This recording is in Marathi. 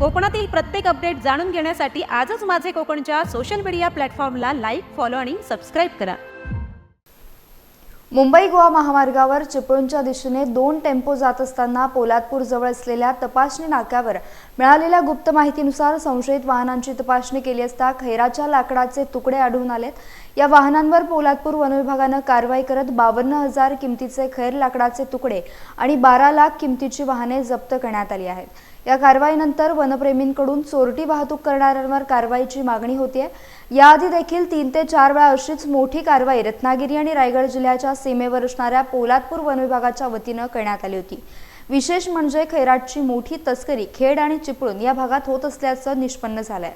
कोकणातील प्रत्येक अपडेट जाणून घेण्यासाठी आजच माझे कोकणच्या सोशल मीडिया प्लॅटफॉर्मला लाईक, फॉलो आणि सबस्क्राईब करा। मुंबई गोवा महामार्गावर चिपळूणच्या दिशेने 2 टेम्पो जात असताना पोलादपूर जवळ असलेल्या तपासणी नाक्यावर मिळालेल्या गुप्त माहितीनुसार संशयित वाहनांची तपासणी केली असता खैराच्या लाकडाचे तुकडे आढळून आलेत। या वाहनांवर पोलादपूर वनविभागाने कारवाई करत 52,000 किमतीचे खैर लाकडाचे तुकडे आणि 12 लाख किमतीची वाहने जप्त करण्यात आली आहेत। या कारवाईनंतर वनप्रेमींकडून चोरटी वाहतूक करणाऱ्यांवर कारवाईची मागणी होतीये। याआधी देखील 3 ते 4 वेळा अशीच मोठी कारवाई रत्नागिरी आणि रायगड जिल्ह्याच्या सीमेवर असणाऱ्या पोलादपूर वनविभागाच्या वतीने करण्यात आली होती। विशेष म्हणजे खैराटची मोठी तस्करी खेड आणि चिपळूण या भागात होत असल्याचं निष्पन्न झालंय।